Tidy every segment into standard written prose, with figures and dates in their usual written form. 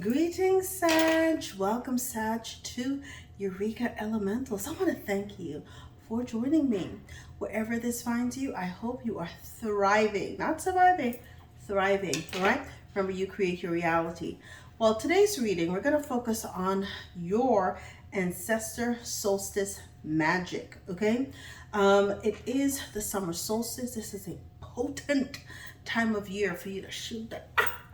Greetings, Sag. Welcome, Sag, to Eureka Elementals. I want to thank you for joining me. Wherever this finds you, I hope you are thriving, not surviving, thriving, all right? Remember, you create your reality. Well, today's reading, we're going to focus on your ancestor solstice magic, okay? It is the summer solstice. This is a potent time of year for you to shoot the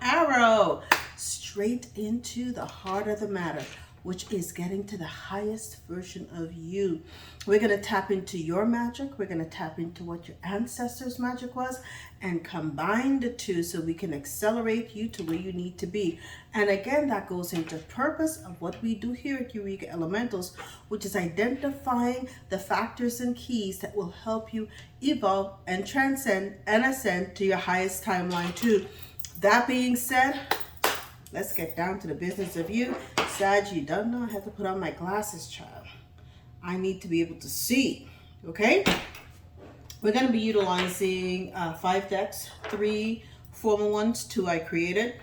arrow straight into the heart of the matter, which is getting to the highest version of you. We're going to tap into your magic. We're going to tap into what your ancestors' magic was and combine the two so we can accelerate you to where you need to be. And again, that goes into purpose of what we do here at Eureka Elementals, which is identifying the factors and keys that will help you evolve and transcend and ascend to your highest timeline too. That being said, let's get down to the business of you. Sag, you don't know I have to put on my glasses, child. I need to be able to see, okay? We're going to be utilizing 5 decks, 3 formal ones, 2 I created.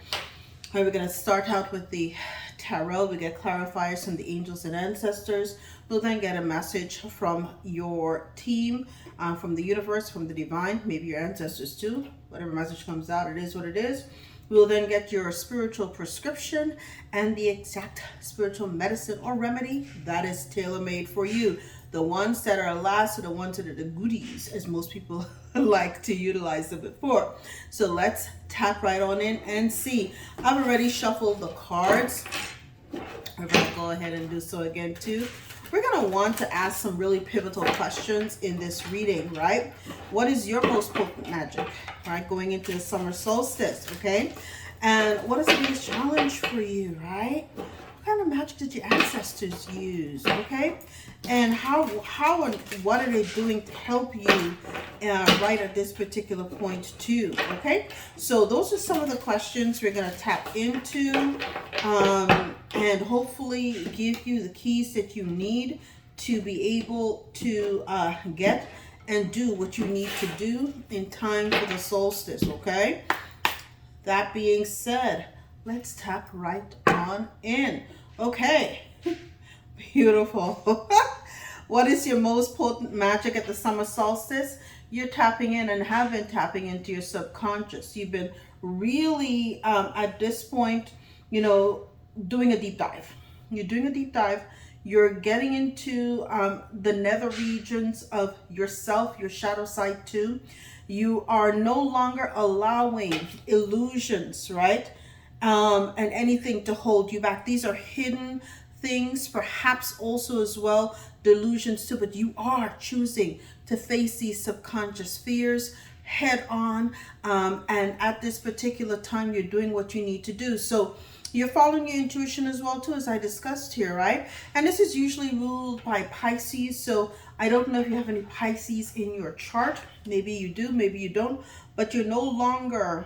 And we're going to start out with the tarot. We get clarifiers from the angels and ancestors. We'll then get a message from your team, from the universe, from the divine, maybe your ancestors too. Whatever message comes out, it is what it is. We'll then get your spiritual prescription and the exact spiritual medicine or remedy that is tailor-made for you. The ones that are last are the ones that are the goodies, as most people like to utilize them for. So let's tap right on in and see. I've already shuffled the cards. We're going to go ahead and do so again too. We're going to want to ask some really pivotal questions in this reading, right? What is your most potent magic, right? Going into the summer solstice, okay? And what is the biggest challenge for you, right? What kind of magic did your ancestors use, okay? And how and what are they doing to help you right at this particular point too, okay? So those are some of the questions we're going to tap into and hopefully give you the keys that you need to be able to get and do what you need to do in time for the solstice, okay? That being said, let's tap right on in. Okay, beautiful. What is your most potent magic at the summer solstice? You're tapping in and have been tapping into your subconscious. You've been really, at this point, doing a deep dive. You're doing a deep dive. You're getting into the nether regions of yourself, your shadow side too. You are no longer allowing illusions, right? And anything to hold you back. These are hidden things, perhaps also as well delusions too, but you are choosing to face these subconscious fears head on, and at this particular time you're doing what you need to do. So you're following your intuition as well too, as I discussed here, right? And this is usually ruled by Pisces, so I don't know if you have any Pisces in your chart. Maybe you do, maybe you don't, but you're no longer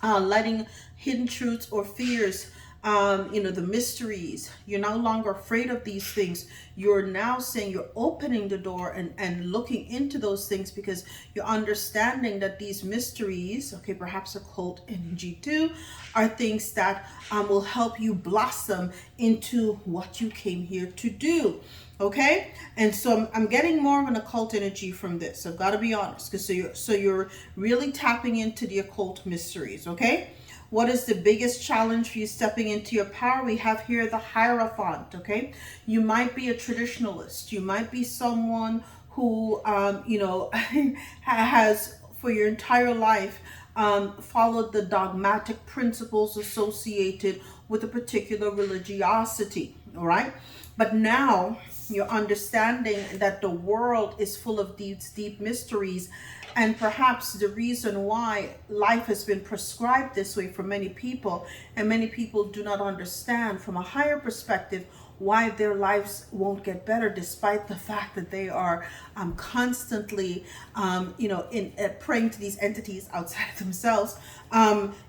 letting hidden truths or fears, the mysteries. You're no longer afraid of these things. You're now saying you're opening the door and looking into those things because you're understanding that these mysteries, okay, perhaps occult energy too, are things that will help you blossom into what you came here to do. Okay, and so I'm getting more of an occult energy from this. I've got to be honest, because so you're really tapping into the occult mysteries. Okay, what is the biggest challenge for you stepping into your power? We have here the Hierophant. Okay, you might be a traditionalist. You might be someone who has for your entire life followed the dogmatic principles associated with a particular religiosity. All right, but now you're understanding that the world is full of these deep mysteries, and perhaps the reason why life has been prescribed this way for many people, and many people do not understand from a higher perspective why their lives won't get better despite the fact that they are constantly praying to these entities outside of themselves.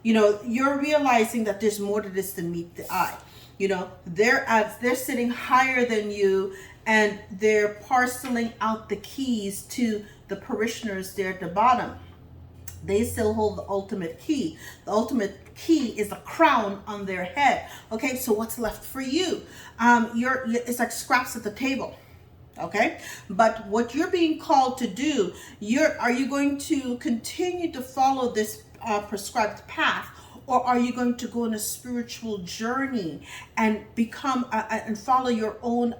You're realizing that there's more to this than meet the eye. They're sitting higher than you, and they're parceling out the keys to the parishioners there at the bottom. They still hold the ultimate key. The ultimate key is the crown on their head. Okay, so what's left for you? It's like scraps at the table. Okay, but what you're being called to do, are you going to continue to follow this prescribed path, or are you going to go on a spiritual journey and become and follow your own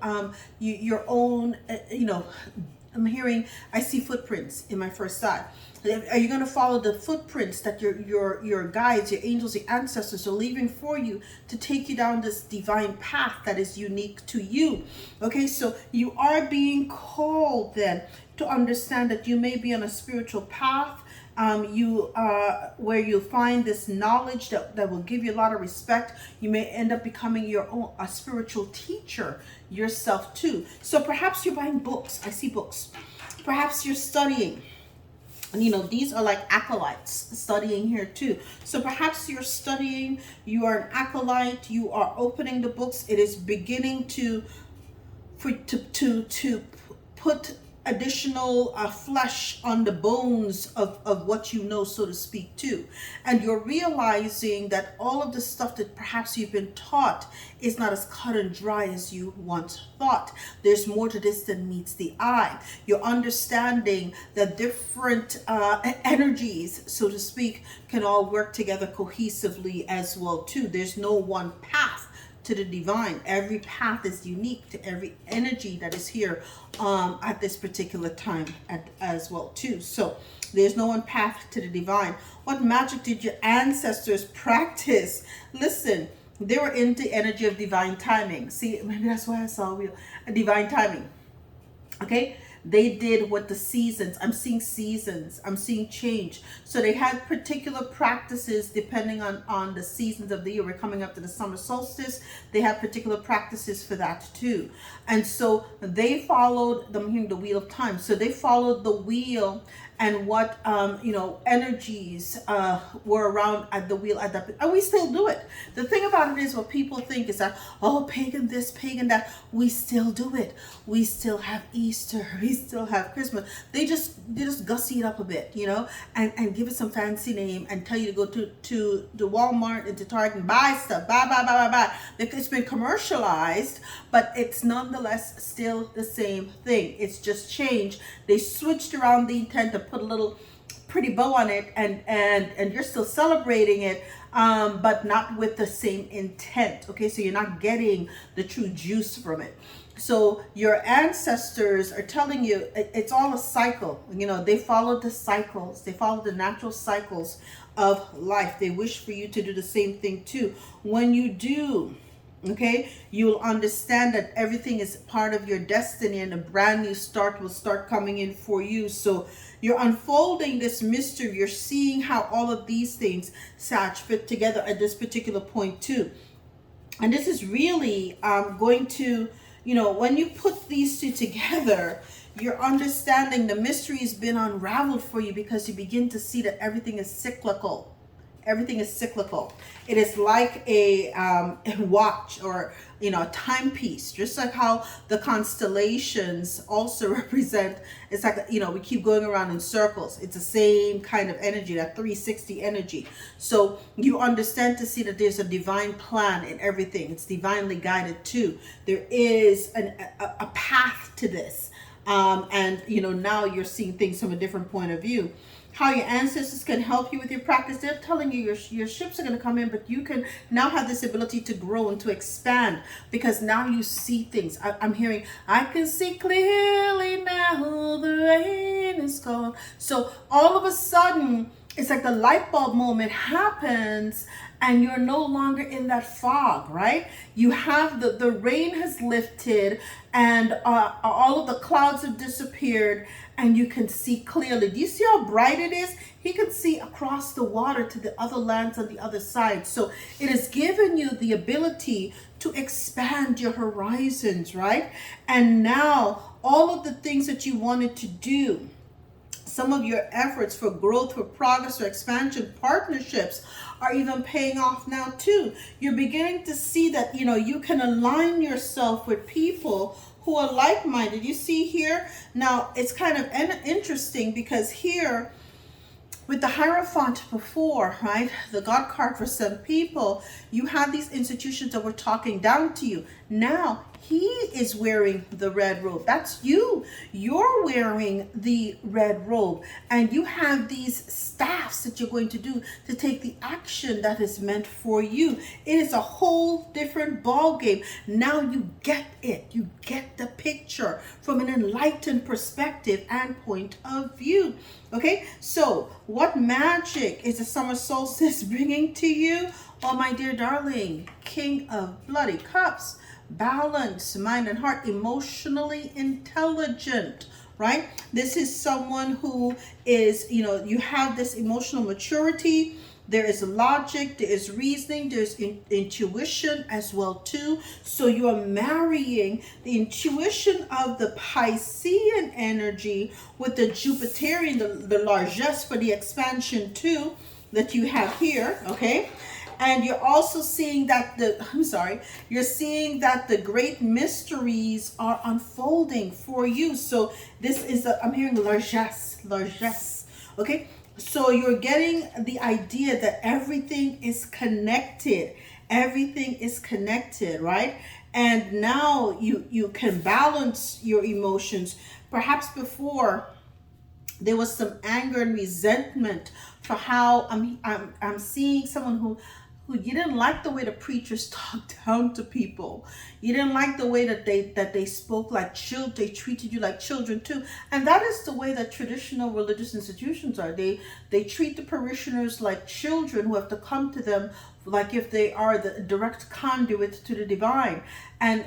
I see footprints in my first eye. Are you going to follow the footprints that your guides, your angels, your ancestors are leaving for you to take you down this divine path that is unique to you? Okay, so you are being called then to understand that you may be on a spiritual path, where you'll find this knowledge that will give you a lot of respect. You may end up becoming a spiritual teacher yourself too. So perhaps you're buying books. I see books. Perhaps you're studying. And these are like acolytes studying here too. So perhaps you're studying, you are an acolyte, you are opening the books. It is beginning to put additional flesh on the bones of what you know, so to speak, too. And you're realizing that all of the stuff that perhaps you've been taught is not as cut and dry as you once thought. There's more to this than meets the eye. You're understanding that different energies, so to speak, can all work together cohesively as well, too. There's no one path to the divine. Every path is unique to every energy that is here at this particular time as well too. So there's no one path to the divine. What magic did your ancestors practice? Listen, they were into energy of divine timing. See, maybe that's why I saw a divine timing. Okay, they did what the seasons, I'm seeing seasons, I'm seeing change. So they had particular practices depending on the seasons of the year. We're coming up to the summer solstice. They have particular practices for that too. And so they followed the wheel of time. So they followed the wheel and what energies were around at the wheel at that, and we still do it. The thing about it is, what people think is that, oh, pagan this, pagan that. We still do it. We still have Easter. We still have Christmas. They just gussy it up a bit, and give it some fancy name and tell you to go to the Walmart and to Target and buy stuff, buy. Because it's been commercialized, but it's nonetheless still the same thing. It's just changed. They switched around the intent to put a little pretty bow on it, and you're still celebrating it, but not with the same intent. Okay, so you're not getting the true juice from it. So your ancestors are telling you it's all a cycle. They follow the cycles. They follow the natural cycles of life. They wish for you to do the same thing too. When you do, okay, you'll understand that everything is part of your destiny, and a brand new start will start coming in for you. So you're unfolding this mystery. You're seeing how all of these things, Sag, fit together at this particular point too. And this is really going to, when you put these two together, you're understanding the mystery has been unraveled for you, because you begin to see that everything is cyclical. Everything is cyclical. It is like a watch, or a timepiece, just like how the constellations also represent. It's like, we keep going around in circles. It's the same kind of energy, that 360 energy. So you understand to see that there's a divine plan in everything. It's divinely guided too. There is a path to this, and now you're seeing things from a different point of view. How your ancestors can help you with your practice. They're telling you your ships are going to come in, but you can now have this ability to grow and to expand, because now you see things. I'm hearing, I can see clearly now, the rain is gone. So all of a sudden, it's like the light bulb moment happens, and you're no longer in that fog, right? You have the rain has lifted, and all of the clouds have disappeared, and you can see clearly. Do you see how bright it is? He can see across the water to the other lands on the other side. So it has given you the ability to expand your horizons, right? And now all of the things that you wanted to do, some of your efforts for growth, for progress, for expansion, partnerships are even paying off now too. You're beginning to see that, you can align yourself with people who are like-minded. You see here, now it's kind of interesting, because here with the Hierophant before, right? The God card for some people, you had these institutions that were talking down to you. Now he is wearing the red robe. That's you. You're wearing the red robe, and you have these staffs that you're going to do to take the action that is meant for you. It is a whole different ball game. Now you get it. You get the picture from an enlightened perspective and point of view. Okay, so what magic is the summer solstice bringing to you? Oh, my dear darling, King of Bloody Cups, balance, mind and heart, emotionally intelligent, right? This is someone who is, you have this emotional maturity. There is logic, there is reasoning, there's intuition as well too. So you are marrying the intuition of the Piscean energy with the Jupiterian, the largesse for the expansion too that you have here, okay? And you're also seeing that you're seeing that the great mysteries are unfolding for you. So this is, I'm hearing largesse, okay? So you're getting the idea that everything is connected. Everything is connected, right? And now you can balance your emotions. Perhaps before there was some anger and resentment for how I'm seeing someone who you didn't like the way the preachers talked down to people. You didn't like the way that they spoke like children. They treated you like children too. And that is the way that traditional religious institutions are. They treat the parishioners like children who have to come to them like if they are the direct conduit to the divine. And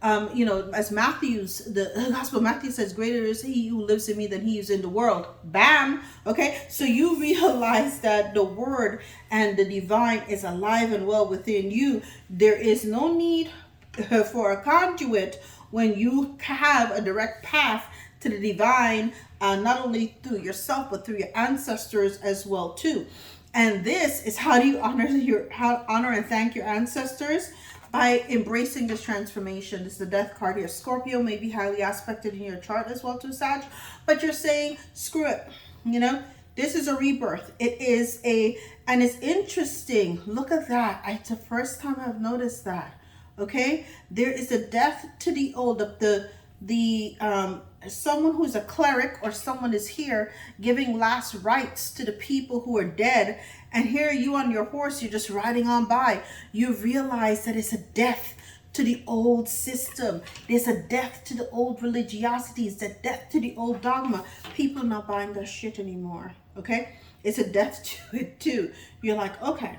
as Matthew's, the Gospel of Matthew says, greater is he who lives in me than he who's in the world. Bam. Okay, so you realize that the word and the divine is alive and well within you. There is no need for a conduit when you have a direct path to the divine, not only through yourself but through your ancestors as well too. And this is how do you honor and thank your ancestors? By embracing this transformation. This is the death card here. Scorpio may be highly aspected in your chart as well too, Sag, but you're saying screw it. This is a rebirth. It is and it's interesting. Look at that. It's the first time I've noticed that. Okay, there is a death to the old. Someone who's a cleric or someone is here giving last rites to the people who are dead, and here you on your horse, you're just riding on by. You realize that it's a death to the old system. There's a death to the old religiosities, the death to the old dogma. People are not buying that shit anymore. Okay, it's a death to it too. You're like, okay,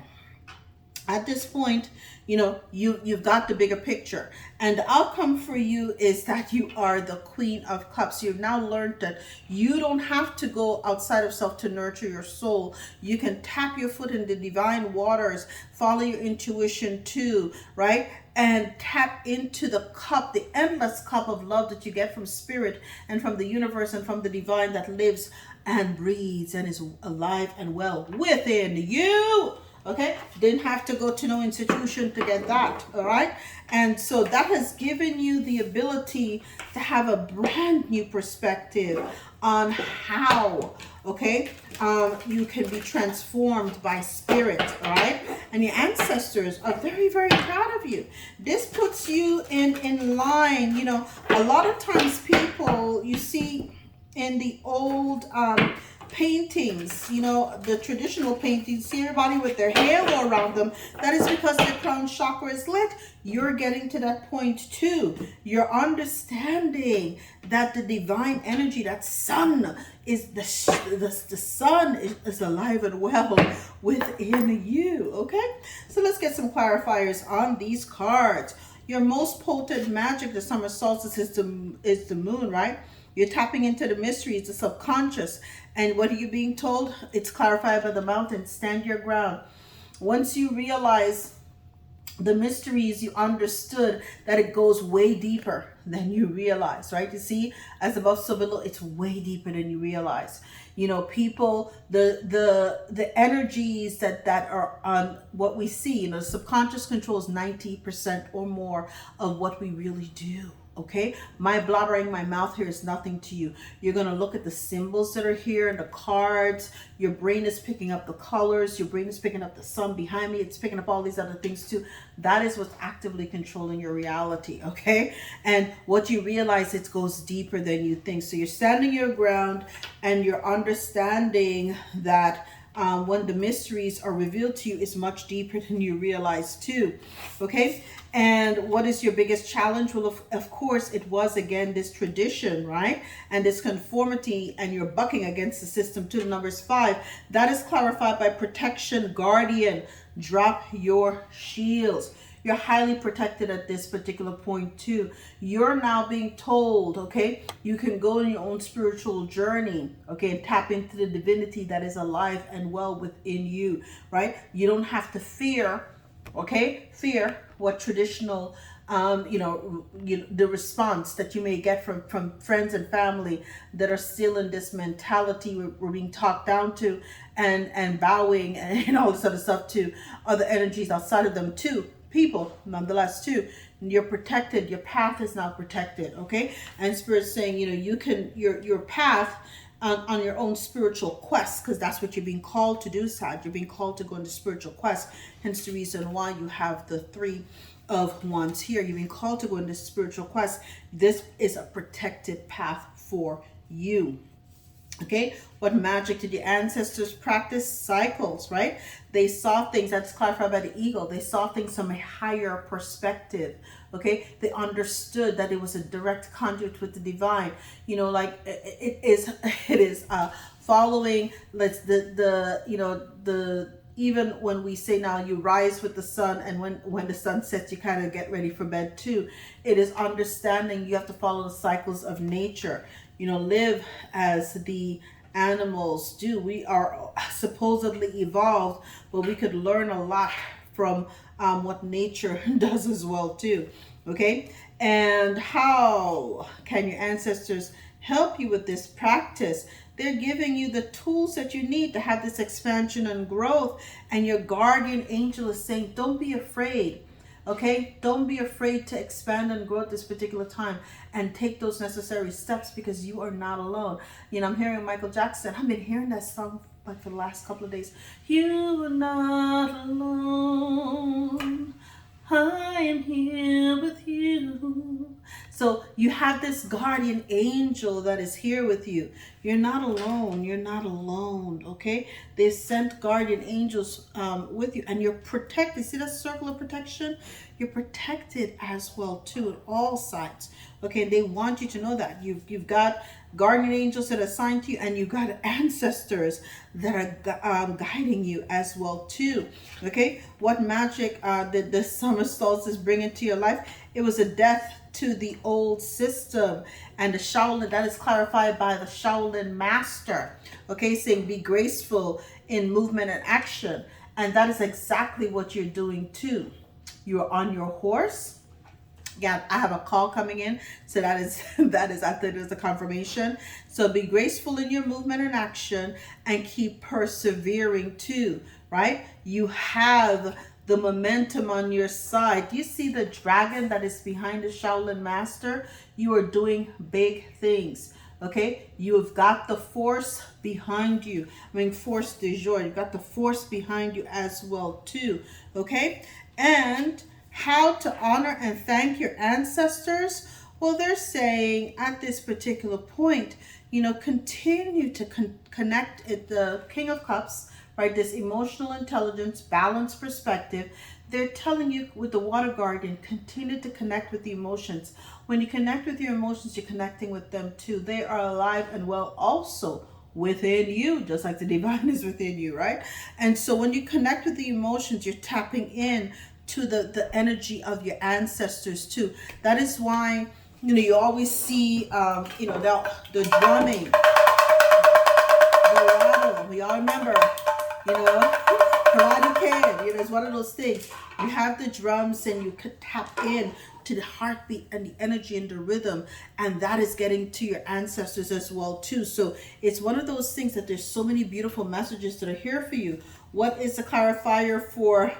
at this point, you've got the bigger picture, and the outcome for you is that you are the Queen of Cups. You've now learned that you don't have to go outside of self to nurture your soul. You can tap your foot in the divine waters, follow your intuition too, right? And tap into the cup, the endless cup of love that you get from spirit and from the universe and from the divine that lives and breathes and is alive and well within you. Okay, didn't have to go to no institution to get that. All right, and so that has given you the ability to have a brand new perspective on how, okay, you can be transformed by spirit. All right, and your ancestors are very, very proud of you. This puts you in line. A lot of times people you see in the old paintings, the traditional paintings, see everybody with their halo around them. That is because their crown chakra is lit. You're getting to that point too. You're understanding that the divine energy, that sun is the sun is alive and well within you. Okay, so let's get some clarifiers on these cards. Your most potent magic, the summer solstice, is the moon, right? You're tapping into the mysteries, the subconscious. And what are you being told? It's clarified by the mountain. Stand your ground. Once you realize the mysteries, you understood that it goes way deeper than you realize, right? You see, as above, so below, it's way deeper than you realize. People, the energies that are on what we see, the subconscious controls 90% or more of what we really do. Okay, my blabbering my mouth here is nothing to you. You're going to look at the symbols that are here and the cards. Your brain is picking up the colors. Your brain is picking up the sun behind me. It's picking up all these other things too. That is what's actively controlling your reality. Okay, and what you realize, it goes deeper than you think. So you're standing your ground and you're understanding that when the mysteries are revealed to you, is much deeper than you realize too. Okay, and what is your biggest challenge? Well, of course, it was, again, this tradition, right? And this conformity, and you're bucking against the system too. Numbers 5, that is clarified by protection, guardian. Drop your shields. You're highly protected at this particular point too. You're now being told, okay, you can go on your own spiritual journey, okay, and tap into the divinity that is alive and well within you, right? You don't have to fear, okay, fear what traditional, the response that you may get from friends and family that are still in this mentality. We're being talked down to, and bowing and all this other stuff to other energies outside of them too. People, nonetheless, too. You're protected. Your path is now protected. Okay, and Spirit's saying, you can your path on your own spiritual quest, because that's what you're being called to do, Sag. You're being called to go into spiritual quest. Hence the reason why you have the 3 of Wands here. You're being called to go into spiritual quest. This is a protected path for you. Okay, what magic did your ancestors practice? Cycles, right? They saw things, that's clarified by the eagle. They saw things from a higher perspective. Okay, they understood that it was a direct conduit with the divine. Like it is following. Let's the even when we say now you rise with the sun, and when the sun sets, you kind of get ready for bed too. It is understanding you have to follow the cycles of nature. Live as the animals do. We are supposedly evolved, but we could learn a lot from what nature does as well too. Okay, and how can your ancestors help you with this practice? They're giving you the tools that you need to have this expansion and growth. And your guardian angel is saying, don't be afraid. Okay, don't be afraid to expand and grow at this particular time, and take those necessary steps, because you are not alone. I'm hearing Michael Jackson. I've been hearing that song like for the last couple of days. You are not alone. I am here with you. So you have this guardian angel that is here with you. You're not alone. You're not alone. Okay, they sent guardian angels with you, and you're protected. See that circle of protection? You're protected as well too, at all sides. Okay, they want you to know that you've got guardian angels that are assigned to you, and you've got ancestors that are guiding you as well too. Okay, what magic did the summer solstice bring into your life? It was a death to the old system. And the Shaolin, that is clarified by the Shaolin master. Okay, saying be graceful in movement and action. And that is exactly what you're doing too. You're on your horse. Yeah, I have a call coming in, so that is I think it was a confirmation. So be graceful in your movement and action, and keep persevering too, right? You have the momentum on your side. Do you see the dragon that is behind the Shaolin master? You are doing big things. Okay, you have got the force behind you. Force du jour. You've got the force behind you as well too. Okay, and how to honor and thank your ancestors? Well, they're saying at this particular point, continue to connect at the King of Cups, right? This emotional intelligence, balanced perspective. They're telling you with the water guardian, continue to connect with the emotions. When you connect with your emotions, you're connecting with them too. They are alive and well also within you, just like the divine is within you, right? And so when you connect with the emotions, you're tapping in to the energy of your ancestors too. That is why, you always see, the drumming, the rattle. We all remember, Karate Kid, it's one of those things. You have the drums, and you could tap in to the heartbeat and the energy and the rhythm, and that is getting to your ancestors as well too. So it's one of those things that there's so many beautiful messages that are here for you. What is the clarifier for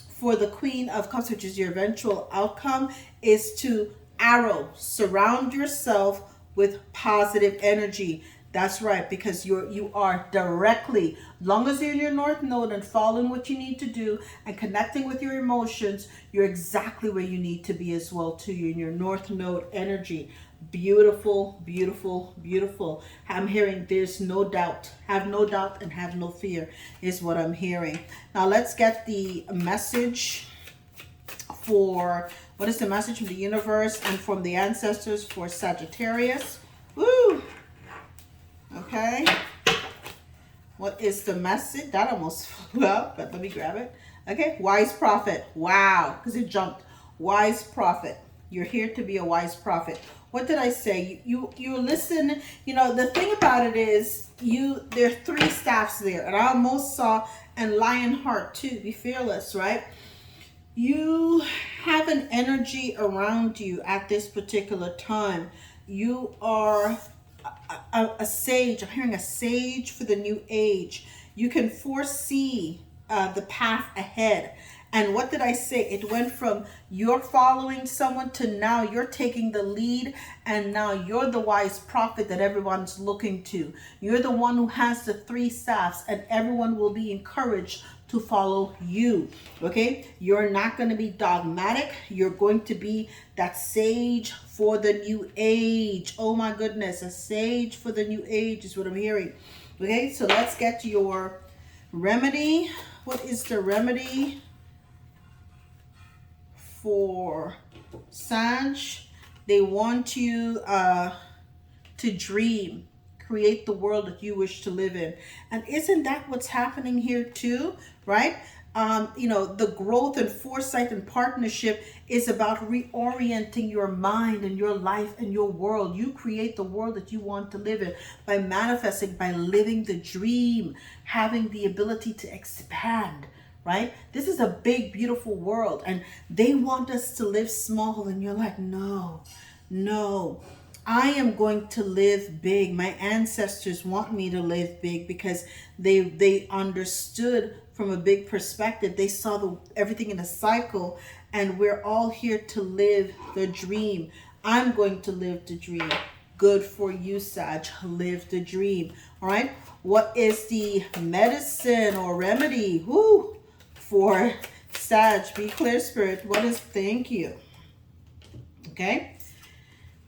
for the Queen of Cups, which is your eventual outcome, is to arrow. Surround yourself with positive energy. That's right, because you are directly, long as you're in your north node and following what you need to do and connecting with your emotions, you're exactly where you need to be as well too. You're in your north node energy. Beautiful, beautiful, beautiful. I'm hearing there's no doubt. Have no doubt and have no fear is what I'm hearing. Now let's get the message for, what is the message from the universe and from the ancestors for Sagittarius? Woo! Okay. What is the message? That almost flew up, but let me grab it. Okay. Wise prophet. Wow. Because it jumped. Wise prophet. You're here to be a wise prophet. What did I say? You listen. You know, the thing about it is there are 3 staffs there. And I almost saw, and lion heart too. Be fearless, right? You have an energy around you at this particular time. You are a sage. I'm hearing a sage for the new age. You can foresee the path ahead. And what did I say? It went from you're following someone to now you're taking the lead, and now you're the wise prophet that everyone's looking to. You're the one who has the 3 staffs, and everyone will be encouraged to follow you. Okay? You're not going to be dogmatic. You're going to be that sage for the new age. Oh my goodness, a sage for the new age is what I'm hearing. Okay, so let's get your remedy. What is the remedy for Sag? They want you to dream, create the world that you wish to live in. And isn't that what's happening here too, right? You know, the growth and foresight and partnership is about reorienting your mind and your life and your world. You create the world that you want to live in by manifesting, by living the dream, having the ability to expand, right? This is a big, beautiful world, and they want us to live small, and you're like, no, no. I am going to live big. My ancestors want me to live big because they understood from a big perspective. They saw everything in a cycle, and we're all here to live the dream. I'm going to live the dream. Good for you, Sag. Live the dream. All right. What is the medicine or remedy? Woo, for Sag. Be clear, Spirit. What is? Thank you. Okay.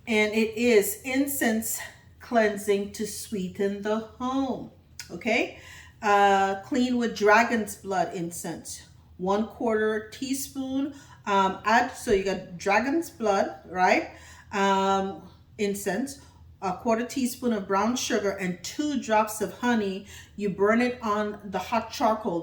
And it is incense cleansing to sweeten the home. Okay. Clean with dragon's blood incense. 1/4 teaspoon. So you got dragon's blood, right? Incense. 1/4 teaspoon of brown sugar and 2 drops of honey. You burn it on the hot charcoal,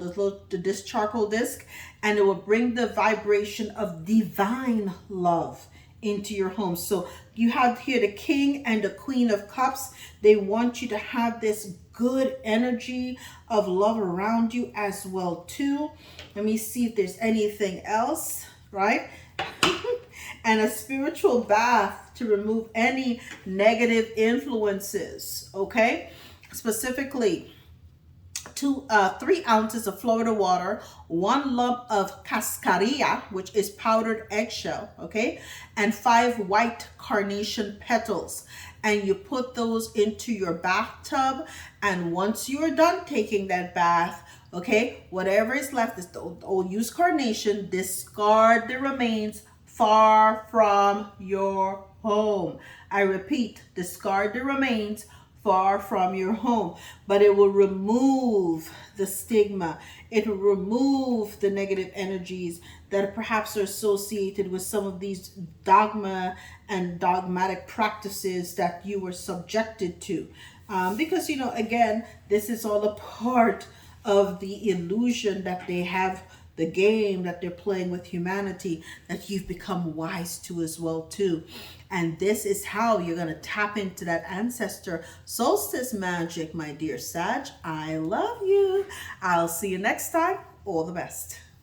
this charcoal disc, and it will bring the vibration of divine love into your home. So you have here the King and the Queen of Cups. They want you to have this good energy of love around you as well too. Let me see if there's anything else, right? And a spiritual bath to remove any negative influences, okay? Specifically, 3 ounces of Florida water, 1 lump of cascarilla, which is powdered eggshell, okay, and 5 white carnation petals. And you put those into your bathtub, and once you are done taking that bath, okay, whatever is left is the old used carnation, discard the remains far from your home. I repeat, discard the remains far from your home, but it will remove the stigma. It will remove the negative energies that perhaps are associated with some of these dogma and dogmatic practices that you were subjected to. Because, you know, again, this is all a part of the illusion that they have, the game that they're playing with humanity, that you've become wise to as well too. And this is how you're going to tap into that ancestor solstice magic, my dear Sag. I love you. I'll see you next time. All the best.